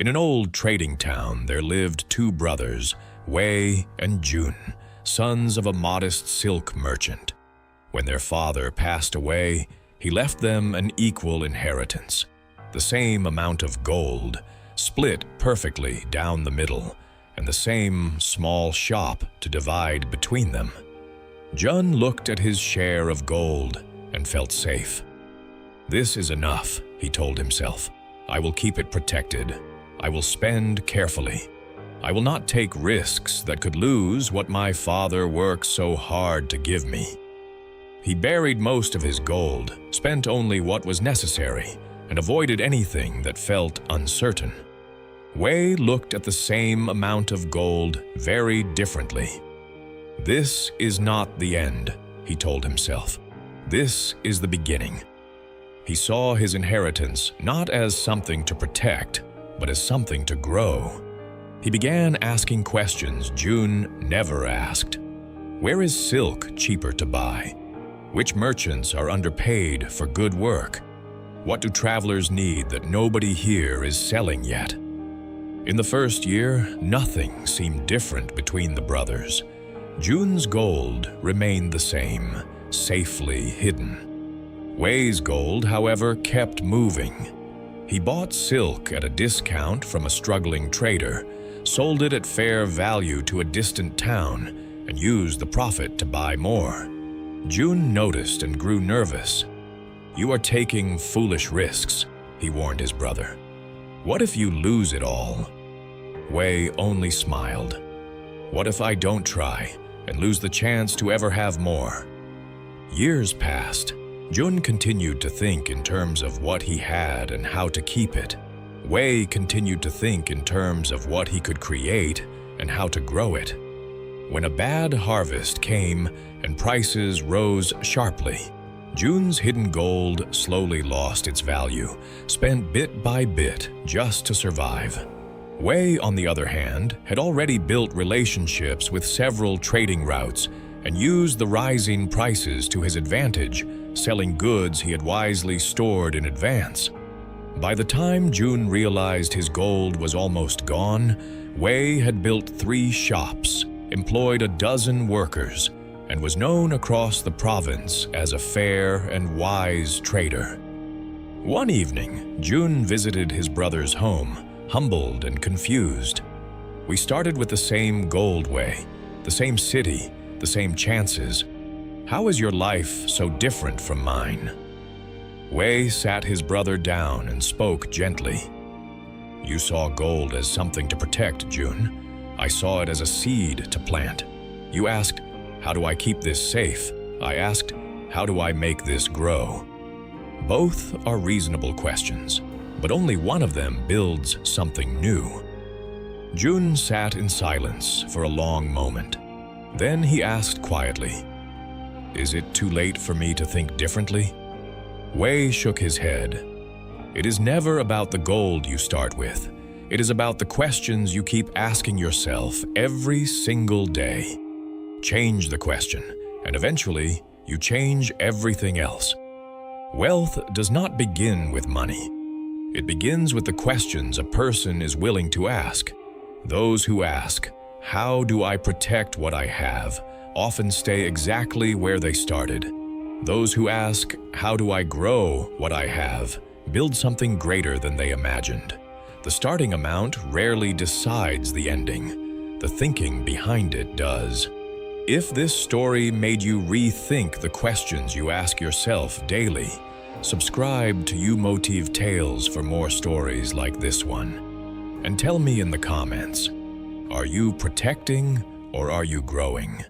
In an old trading town, there lived two brothers, Wei and Jun, sons of a modest silk merchant. When their father passed away, he left them an equal inheritance, the same amount of gold, split perfectly down the middle, and the same small shop to divide between them. Jun looked at his share of gold and felt safe. "This is enough," he told himself. "I will keep it protected. I will spend carefully. I will not take risks that could lose what my father worked so hard to give me." He buried most of his gold, spent only what was necessary, and avoided anything that felt uncertain. Wei looked at the same amount of gold very differently. "This is not the end," he told himself. "This is the beginning." He saw his inheritance not as something to protect, but as something to grow. He began asking questions Jun never asked. Where is silk cheaper to buy? Which merchants are underpaid for good work? What do travelers need that nobody here is selling yet? In the first year, nothing seemed different between the brothers. Jun's gold remained the same, safely hidden. Wei's gold, however, kept moving. He bought silk at a discount from a struggling trader, sold it at fair value to a distant town, and used the profit to buy more. Jun noticed and grew nervous. "You are taking foolish risks," he warned his brother. "What if you lose it all?" Wei only smiled. "What if I don't try and lose the chance to ever have more?" Years passed. Jun continued to think in terms of what he had and how to keep it. Wei continued to think in terms of what he could create and how to grow it. When a bad harvest came and prices rose sharply, Jun's hidden gold slowly lost its value, spent bit by bit just to survive. Wei, on the other hand, had already built relationships with several trading routes and used the rising prices to his advantage, selling goods he had wisely stored in advance. By the time Jun realized his gold was almost gone, Wei had built 3 shops, employed a dozen workers, and was known across the province as a fair and wise trader. One evening, Jun visited his brother's home, humbled and confused. "We started with the same gold, Wei, the same city, the same chances. How is your life so different from mine?" Wei sat his brother down and spoke gently. "You saw gold as something to protect, Jun. I saw it as a seed to plant. You asked, 'How do I keep this safe?' I asked, 'How do I make this grow?' Both are reasonable questions, but only one of them builds something new." Jun sat in silence for a long moment. Then he asked quietly, "Is it too late for me to think differently?" Wei shook his head. "It is never about the gold you start with. It is about the questions you keep asking yourself every single day. Change the question, and eventually you change everything else. Wealth does not begin with money. It begins with the questions a person is willing to ask. Those who ask, 'How do I protect what I have?' often stay exactly where they started. Those who ask, 'How do I grow what I have?' build something greater than they imagined. The starting amount rarely decides the ending. The thinking behind it does." If this story made you rethink the questions you ask yourself daily, subscribe to You Motive Tales for more stories like this one. And tell me in the comments, are you protecting or are you growing?